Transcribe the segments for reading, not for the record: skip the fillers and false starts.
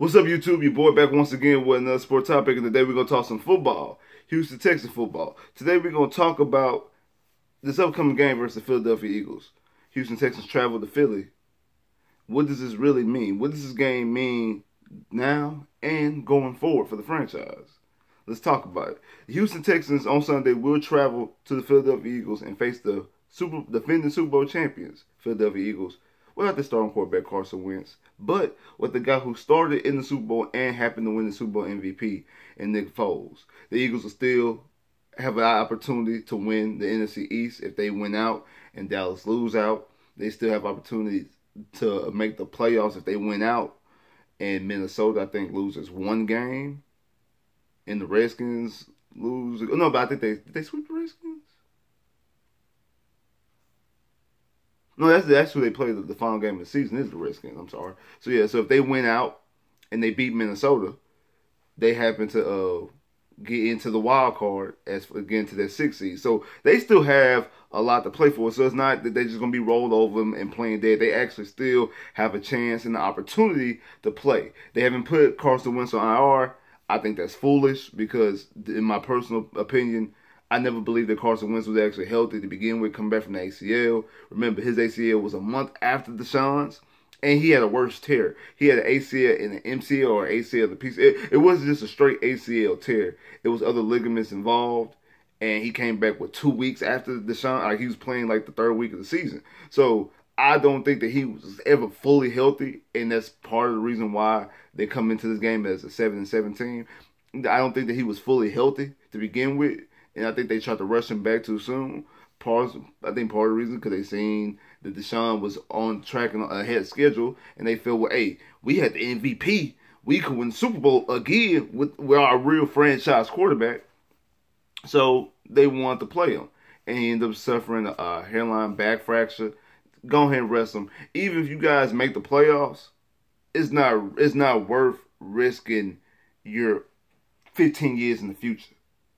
What's up, YouTube? Your boy back once again with another sport topic, and today we're going to talk some football. Houston Texans football. Today we're going to talk about this upcoming game versus the Philadelphia Eagles. Houston Texans travel to Philly. What does this really mean? What does this game mean now and going forward for the franchise? Let's talk about it. The Houston Texans on Sunday will travel to the Philadelphia Eagles and face the defending Super Bowl champions, Philadelphia Eagles, without the starting quarterback Carson Wentz, but with the guy who started in the Super Bowl and happened to win the Super Bowl MVP in Nick Foles. The Eagles will still have an opportunity to win the NFC East if they win out and Dallas lose out. They still have opportunities to make the playoffs if they win out. And Minnesota, I think, loses one game. And the Redskins lose. No, but I think they sweep the Redskins. No, that's who they play the final game of the season is the Redskins. I'm sorry. So yeah, so if they win out and they beat Minnesota, they happen to get into the wild card as again to their 6th seed. So they still have a lot to play for. So it's not that they're just gonna be rolled over them and playing dead. They actually still have a chance and the opportunity to play. They haven't put Carson Wentz on IR. I think that's foolish because, in my personal opinion, I never believed that Carson Wentz was actually healthy to begin with, coming back from the ACL. Remember, his ACL was a month after Deshaun's, and he had a worse tear. He had an ACL and an MCL or ACL the piece. It wasn't just a straight ACL tear. It was other ligaments involved, and he came back with 2 weeks after Deshaun. Like, he was playing like the 3rd week of the season. So I don't think that he was ever fully healthy, and that's part of the reason why they come into this game as a 7-7 team. I don't think that he was fully healthy to begin with. And I think they tried to rush him back too soon. I think part of the reason because they seen that Deshaun was on track and ahead of schedule, and they feel, well, hey, we had the MVP. We could win the Super Bowl again with our real franchise quarterback. So they wanted to play him, and he ended up suffering a hairline back fracture. Go ahead and rest him. Even if you guys make the playoffs, it's not worth risking your 15 years in the future.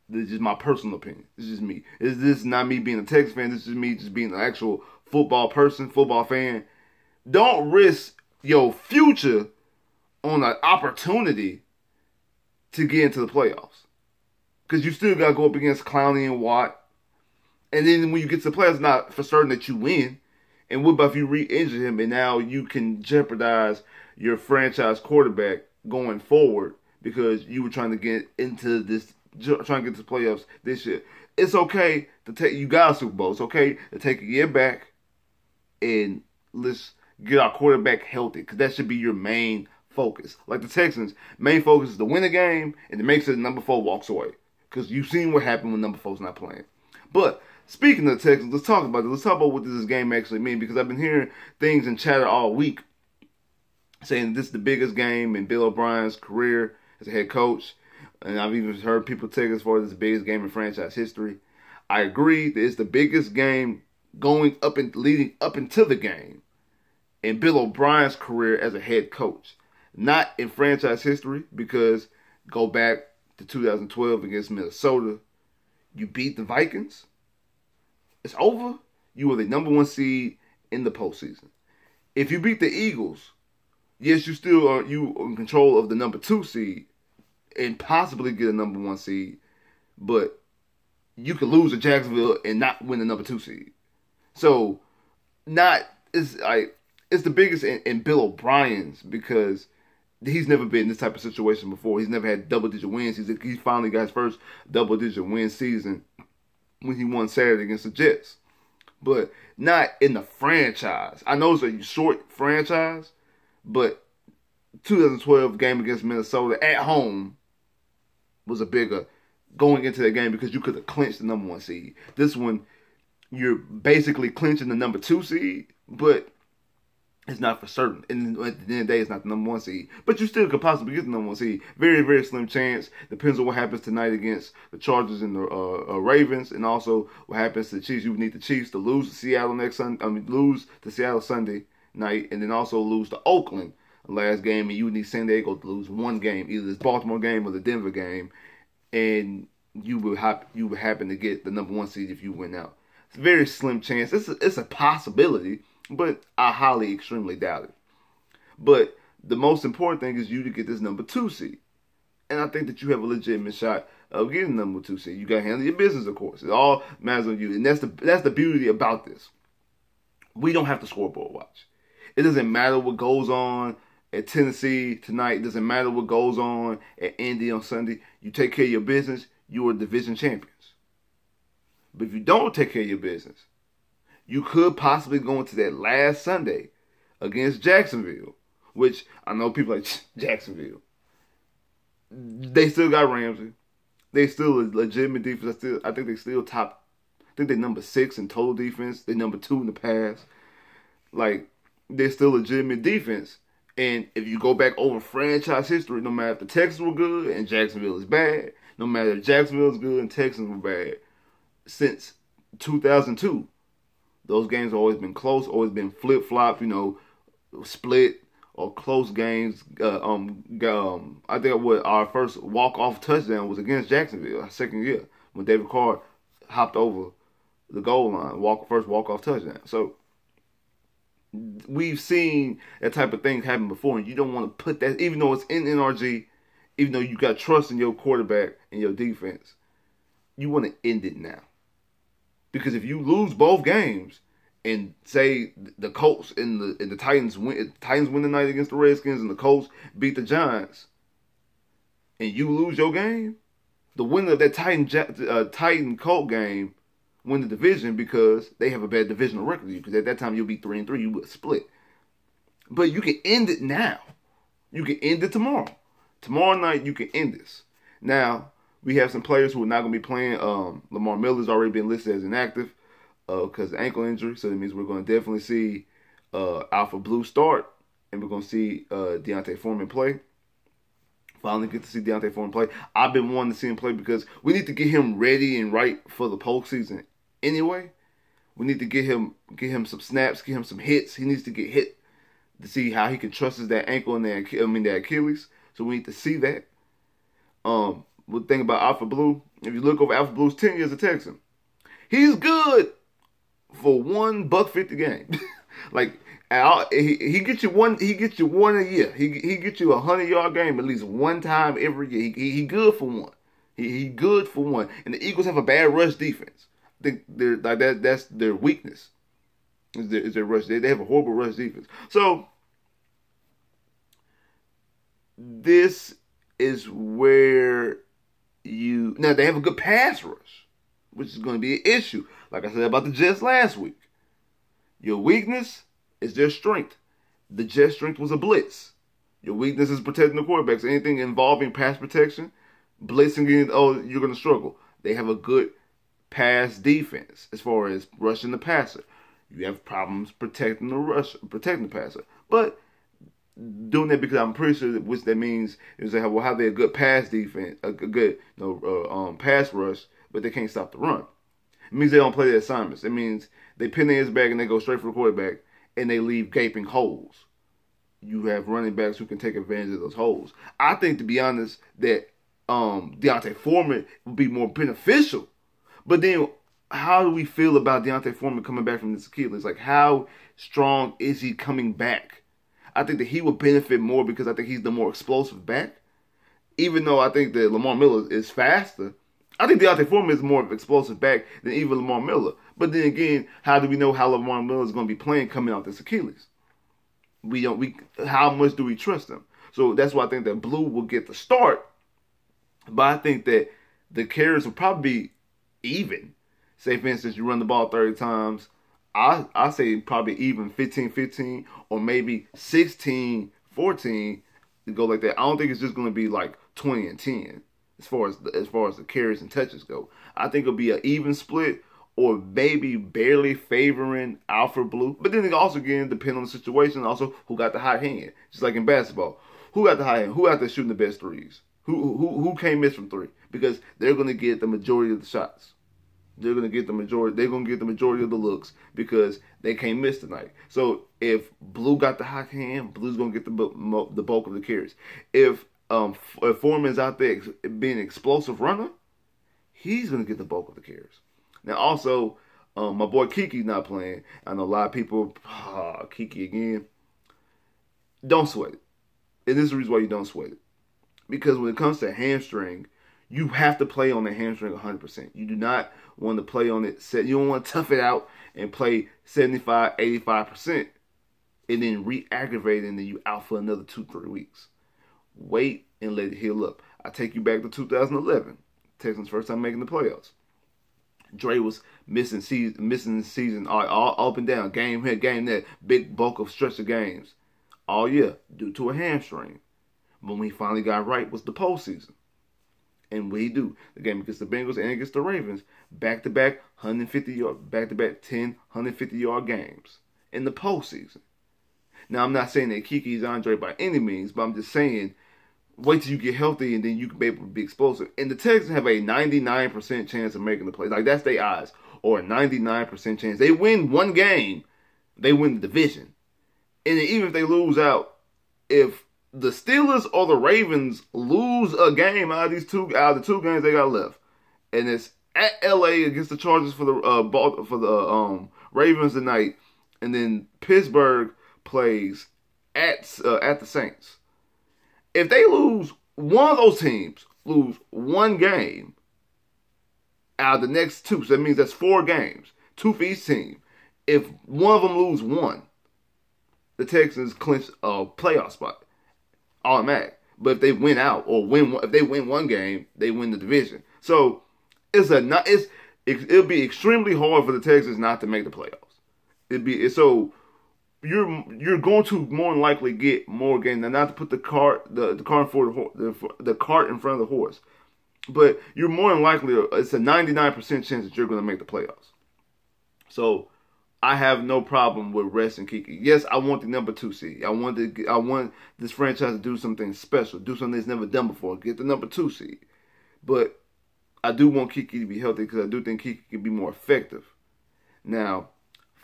This is just my personal opinion. This is just me. This is not me being a Texas fan. This is me just being an actual football person, football fan. Don't risk your future on an opportunity to get into the playoffs. Because you still got to go up against Clowney and Watt. And then when you get to the playoffs, it's not for certain that you win. And what about if you re-injure him and now you can jeopardize your franchise quarterback going forward because you were trying to get into this, trying to get to the playoffs this year. It's okay to take, you got a Super Bowl. It's okay to take a year back and let's get our quarterback healthy because that should be your main focus. Like the Texans, main focus is to win a game and to make sure number 4 walks away because you've seen what happened when number 4's not playing. But speaking of the Texans, let's talk about it. Let's talk about what this game actually means because I've been hearing things in chatter all week saying this is the biggest game in Bill O'Brien's career as a head coach. And I've even heard people take it as far as the biggest game in franchise history. I agree that it's the biggest game going up and leading up into the game in Bill O'Brien's career as a head coach. Not in franchise history because go back to 2012 against Minnesota. You beat the Vikings. It's over. You were the number 1 seed in the postseason. If you beat the Eagles, yes, you still are in control of the number 2 seed and possibly get a number 1 seed, but you could lose to Jacksonville and not win the number 2 seed. So, it's the biggest in Bill O'Brien's because he's never been in this type of situation before. He's never had double-digit wins. He finally got his first double-digit win season when he won Saturday against the Jets, but not in the franchise. I know it's a short franchise, but 2012 game against Minnesota at home was a bigger going into that game because you could have clinched the number 1 seed. This one, you're basically clinching the number 2 seed, but it's not for certain. And at the end of the day, it's not the number 1 seed. But you still could possibly get the number 1 seed. Very, very slim chance. Depends on what happens tonight against the Chargers and the Ravens, and also what happens to the Chiefs. You would need the Chiefs to lose to Seattle lose to Seattle Sunday night, and then also lose to Oakland last game, and you would need San Diego to lose 1 game, either this Baltimore game or the Denver game, and you would happen to get the number 1 seed if you win out. It's a very slim chance. It's a possibility, but I highly, extremely doubt it. But the most important thing is you to get this number 2 seed. And I think that you have a legitimate shot of getting number 2 seed. You got to handle your business, of course. It all matters on you. And that's the beauty about this. We don't have to scoreboard watch. It doesn't matter what goes on at Tennessee tonight. It doesn't matter what goes on at Indy on Sunday. You take care of your business, you are division champions. But if you don't take care of your business, you could possibly go into that last Sunday against Jacksonville, which I know people like Jacksonville. They still got Ramsey. They still a legitimate defense. I think they still top. I think they're number 6 in total defense. They're number 2 in the pass. Like, they're still legitimate defense. And if you go back over franchise history, no matter if the Texans were good and Jacksonville is bad, no matter if Jacksonville is good and Texans were bad, since 2002, those games have always been close, always been flip-flop, split or close games. I think our first walk-off touchdown was against Jacksonville, our second year, when David Carr hopped over the goal line, first walk-off touchdown. So we've seen that type of thing happen before, and you don't want to put that, even though it's in NRG, even though you got trust in your quarterback and your defense, you want to end it now. Because if you lose both games, and say the Colts and the Titans win tonight against the Redskins, and the Colts beat the Giants, and you lose your game, the winner of that Titan-Colt game win the division because they have a bad divisional record. Because at that time you'll be 3-3, you would split. But you can end it now. You can end it tomorrow. Tomorrow night you can end this. Now we have some players who are not going to be playing. Lamar Miller's already been listed as inactive because of ankle injury. So that means we're going to definitely see Alpha Blue start, and we're going to see Deontay Foreman play. Finally get to see Deontay Foreman play. I've been wanting to see him play because we need to get him ready and right for the postseason anyway. We need to get him some snaps, get him some hits. He needs to get hit to see how he can trust that ankle and the Achilles. So we need to see that. One thing about Alpha Blue, if you look over Alpha Blue's 10 years of Texan, he's good for $1.50 game. Like he gets you one. He gets you one a year. He gets you a 100-yard game at least one time every year. He good for one. He good for one. And the Eagles have a bad rush defense. I think they're like that. That's their weakness. Is their rush? They have a horrible rush defense. So this is where now they have a good pass rush, which is going to be an issue. Like I said about the Jets last week. Your weakness is their strength. The Jets' strength was a blitz. Your weakness is protecting the quarterbacks. Anything involving pass protection, blitzing, you're going to struggle. They have a good pass defense as far as rushing the passer. You have problems protecting the passer. But doing that because I'm pretty sure which that means is they have a good pass defense, a good pass rush, but they can't stop the run. It means they don't play their assignments. It means they pin their back and they go straight for the quarterback and they leave gaping holes. You have running backs who can take advantage of those holes. I think, to be honest, that Deontay Foreman would be more beneficial. But then, how do we feel about Deontay Foreman coming back from this Achilles? Like, how strong is he coming back? I think that he would benefit more because I think he's the more explosive back. Even though I think that Lamar Miller is faster, I think Deontay Foreman is more of an explosive back than even Lamar Miller. But then again, how do we know how Lamar Miller is going to be playing coming out this Achilles? How much do we trust him? So that's why I think that Blue will get the start. But I think that the carries will probably be even. Say, for instance, you run the ball 30 times. I say probably even 15-15 or maybe 16-14 to go like that. I don't think it's just going to be like 20-10 as far as the carries and touches go. I think it'll be an even split or maybe barely favoring Alpha Blue. But then it also again depend on the situation. Also, who got the hot hand? Just like in basketball, who got the hot hand? Who out there shooting the best threes? Who can't miss from three? Because they're going to get the majority of the shots. They're going to get the majority. They're going to get the majority of the looks because they can't miss tonight. So if Blue got the hot hand, Blue's going to get the bulk of the carries. If Foreman's out there being an explosive runner, he's going to get the bulk of the carries. Now also, my boy Kiki's not playing. I know a lot of people, Kiki again. Don't sweat it. And this is the reason why you don't sweat it. Because when it comes to hamstring, you have to play on the hamstring 100%. You do not want to play on it. You don't want to tough it out and play 75, 85%, and then re-aggravate it, and then you out for another 2-3 weeks. Wait and let it heal up. I take you back to 2011. Texans' first time making the playoffs. Dre was missing the season all up and down, game here, game there, big bulk of stretch of games all year due to a hamstring. But when he finally got right was the postseason. And what he do? The game against the Bengals and against the Ravens, back-to-back 150-yard, back-to-back 10, 150-yard games in the postseason. Now, I'm not saying that Kiki's Andre by any means, but I'm just saying, wait till you get healthy and then you can be able to be explosive. And the Texans have a 99% chance of making the playoffs. Like, that's their odds. Or a 99% chance. They win one game, they win the division. And even if they lose out, if the Steelers or the Ravens lose a game out of the 2 games they got left, and it's at LA against the Chargers for the Ravens tonight, and then Pittsburgh plays at the Saints. If they lose, one of those teams lose one game out of the next 2, so that means that's 4 games, 2 for each team. If one of them lose one, the Texans clinch a playoff spot. Automatic. But if they win out or if they win one game, they win the division. So it'll be extremely hard for the Texans not to make the playoffs. You're going to more than likely get more games. Now, not to put the cart in front of the horse, but you're more than likely, it's a 99% chance that you're going to make the playoffs. So I have no problem with resting Kiki. Yes, I want the number 2 seed. I want this franchise to do something special, do something it's never done before, get the number 2 seed. But I do want Kiki to be healthy because I do think Kiki can be more effective. Now,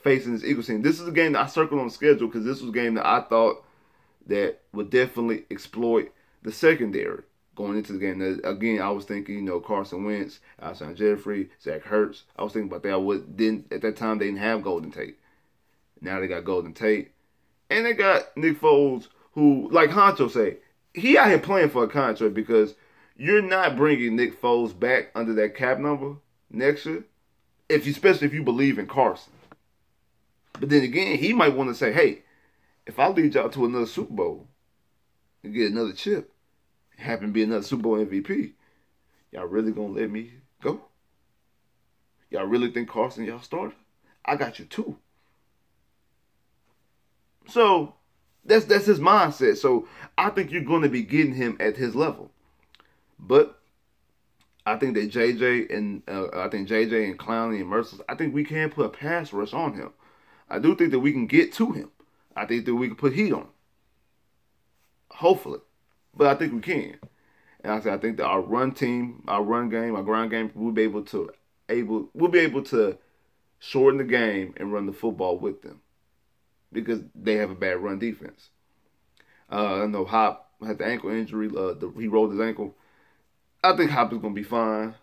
facing this Eagles team, this is a game that I circled on the schedule because this was a game that I thought that would definitely exploit the secondary going into the game. Now, again, I was thinking, Carson Wentz, Alshon Jeffrey, Zach Ertz. I was thinking about that. At that time, they didn't have Golden Tate. Now they got Golden Tate. And they got Nick Foles, who, like Honcho say, he out here playing for a contract because you're not bringing Nick Foles back under that cap number next year, especially if you believe in Carson. But then again, he might want to say, hey, if I lead y'all to another Super Bowl and get another chip, happen to be another Super Bowl MVP, y'all really gonna let me go? Y'all really think Carson y'all starter? I got you too. So that's his mindset. So I think you're going to be getting him at his level. But I think that JJ and Clowney and Mercer, I think we can put a pass rush on him. I do think that we can get to him. I think that we can put heat on him. Hopefully. But I think we can. And I think that our run team, our run game, our ground game, we'll be able to shorten the game and run the football with them. Because they have a bad run defense. I know Hop had the ankle injury. He rolled his ankle. I think Hop is going to be fine.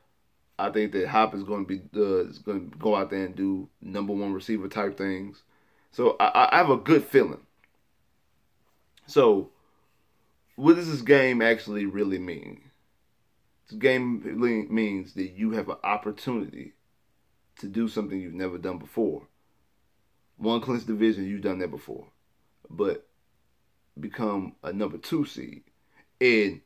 I think that Hop is going to go out there and do number 1 receiver type things. So I have a good feeling. So what does this game actually really mean? This game really means that you have an opportunity to do something you've never done before. One clinch division, you've done that before. But become a number 2 seed. And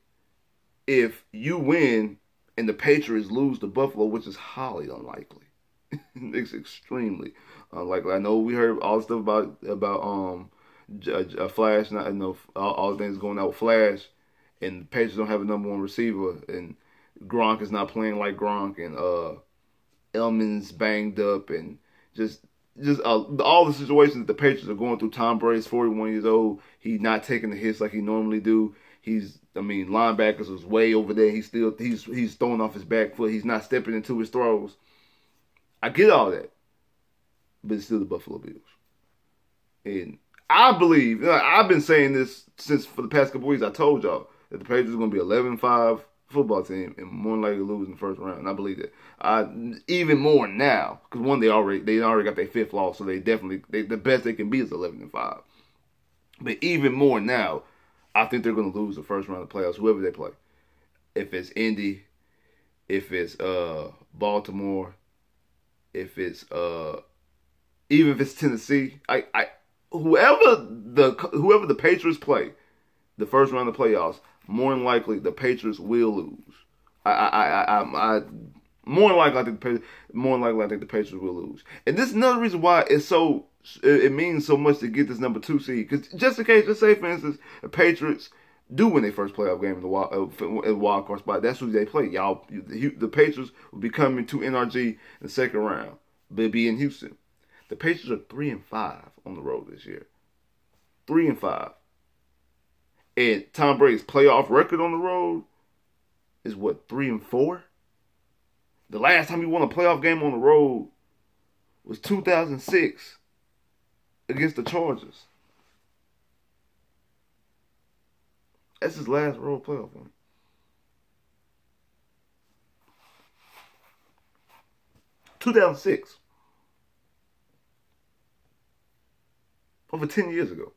if you win and the Patriots lose to Buffalo, which is highly unlikely. It's extremely unlikely. I know we heard all the stuff about Flash, all the things going out with Flash, and the Patriots don't have a number 1 receiver, and Gronk is not playing like Gronk, and Elman's banged up, and just all the situations that the Patriots are going through. Tom Brady's 41 years old. He's not taking the hits like he normally do. Linebackers was way over there. He's throwing off his back foot. He's not stepping into his throws. I get all that, but it's still the Buffalo Bills. And I believe, I've been saying this since for the past couple weeks. I told y'all that the Patriots are going to be 11-5 football team and more than likely lose in the first round. And I believe that. Even more now, because one, they already got their 5th loss, so the best they can be is 11-5. But even more now, I think they're going to lose the first round of the playoffs, whoever they play. If it's Indy, if it's Baltimore, if it's even if it's Tennessee, whoever the Patriots play, the first round of the playoffs, more than likely the Patriots will lose. More than likely I think the Patriots will lose. And this is another reason why it means so much to get this number 2 seed. Because just in case, let's say for instance, the Patriots do win their first playoff game in the wild card spot. That's who they play. The Patriots will be coming to NRG in the second round. But be in Houston. The Patriots are 3-5 on the road this year. 3-5. And Tom Brady's playoff record on the road is what, 3-4? The last time he won a playoff game on the road was 2006 against the Chargers. That's his last road playoff win. (2006). Over 10 years ago.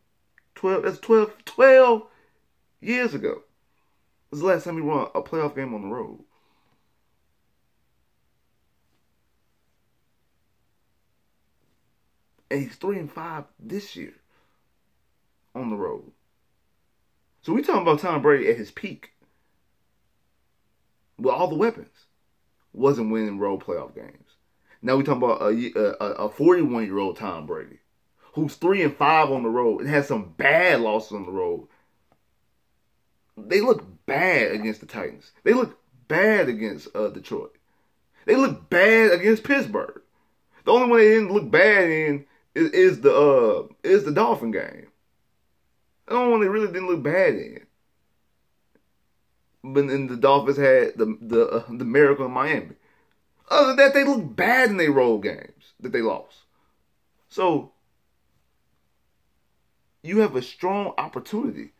12 years ago. Was the last time he won a playoff game on the road. And he's 3-5 this year on the road. So we talking about Tom Brady at his peak. With all the weapons. Wasn't winning road playoff games. Now we talking about a 41-year-old Tom Brady. Who's 3-5 on the road and has some bad losses on the road. They look bad against the Titans. They look bad against Detroit. They look bad against Pittsburgh. The only one they didn't look bad in is the Dolphin game. The only one they really didn't look bad in. But then the Dolphins had the miracle in Miami. Other than that, they look bad in their road games that they lost. So you have a strong opportunity.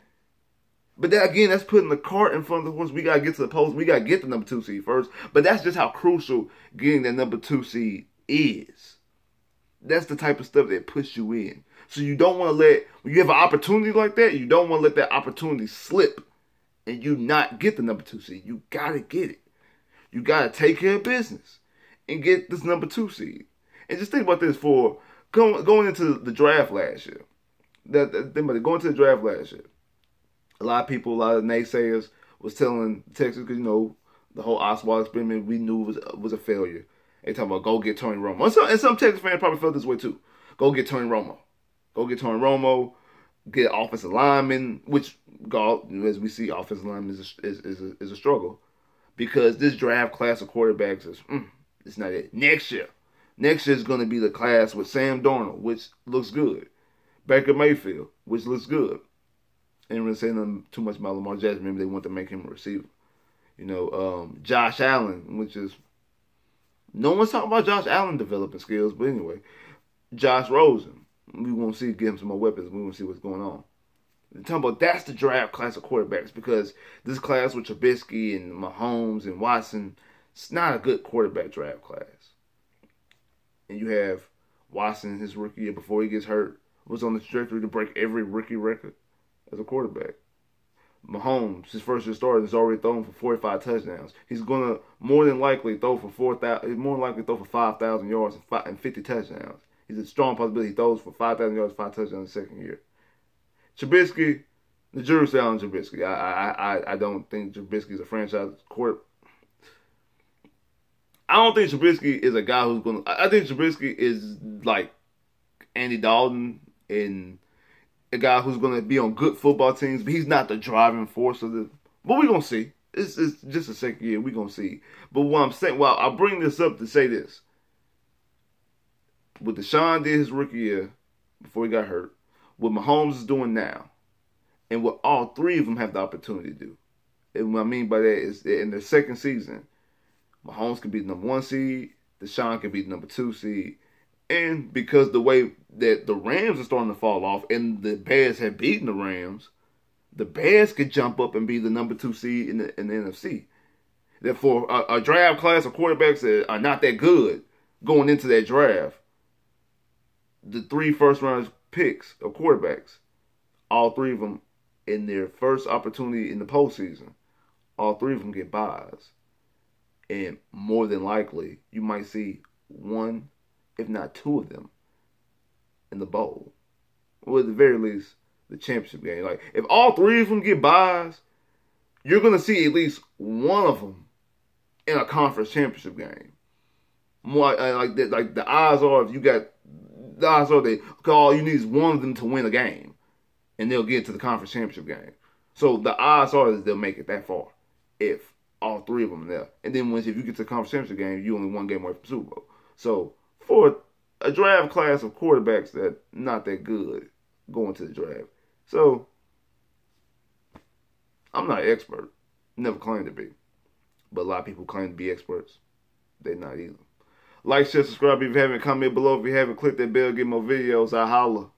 But that, again, that's putting the cart in front of the horse. We got to get to the post. We got to get the number 2 seed first. But that's just how crucial getting that number 2 seed is. That's the type of stuff that puts you in. So you don't want to when you have an opportunity like that, you don't want to let that opportunity slip and you not get the number 2 seed. You got to get it. You got to take care of business and get this number 2 seed. And just think about this for going into the draft last year. Going to the draft last year. A lot of people, a lot of naysayers was telling Texas, because, the whole Oswald experiment we knew was a failure. They talking about go get Tony Romo. And some Texas fans probably felt this way too. Go get Tony Romo. Go get Tony Romo. Get offensive lineman, which, as we see, offensive lineman is a struggle. Because this draft class of quarterbacks it's not it. Next year is going to be the class with Sam Darnold, which looks good. Baker Mayfield, which looks good. I didn't really say nothing too much about Lamar Jackson. Maybe they want to make him a receiver. Josh Allen, which is... No one's talking about Josh Allen developing skills, but anyway. Josh Rosen. We want to get him some more weapons. We want to see what's going on. We're talking about that's the draft class of quarterbacks, because this class with Trubisky and Mahomes and Watson, it's not a good quarterback draft class. And you have Watson, his rookie year before he gets hurt, was on the trajectory to break every rookie record as a quarterback. Mahomes, his first year starter, has already thrown for 45 touchdowns. He's gonna more than likely throw for 5,000 yards and 50 touchdowns. He's a strong possibility he throws for 5,000 yards, 5 touchdowns in the second year. Trubisky, the jury's out on Trubisky. I don't think Trubisky is a franchise quarterback. I don't think Trubisky is a guy who's gonna. I think Trubisky is like Andy Dalton and a guy who's going to be on good football teams, but he's not the driving force of the... But we're going to see. It's just a second year. We're going to see. But what I'm saying... Well, I bring this up to say this. What Deshaun did his rookie year before he got hurt, what Mahomes is doing now, and what all three of them have the opportunity to do. And what I mean by that is that in their second season, Mahomes can be the number 1 seed, Deshaun can be the number 2 seed, and because the way that the Rams are starting to fall off and the Bears have beaten the Rams, the Bears could jump up and be the number 2 seed in the NFC. Therefore, a draft class of quarterbacks that are not that good going into that draft, the 3 first-round picks of quarterbacks, all 3 of them in their first opportunity in the postseason, all three of them get buys. And more than likely, you might see one, if not two of them, in the bowl. Or at the very least, the championship game. Like, if all three of them get buys, you're going to see at least one of them in a conference championship game. More like the odds are, if you got the odds are that all you need is one of them to win a game, and they'll get to the conference championship game. So the odds are that they'll make it that far if all three of them are there. And then if you get to the conference championship game, you only one game away from Super Bowl. So for a draft class of quarterbacks that not that good going to the draft. So I'm not an expert. Never claimed to be. But a lot of people claim to be experts. They're not either. Like, share, subscribe if you haven't. Comment below if you haven't. Click that bell, get more videos. I holla.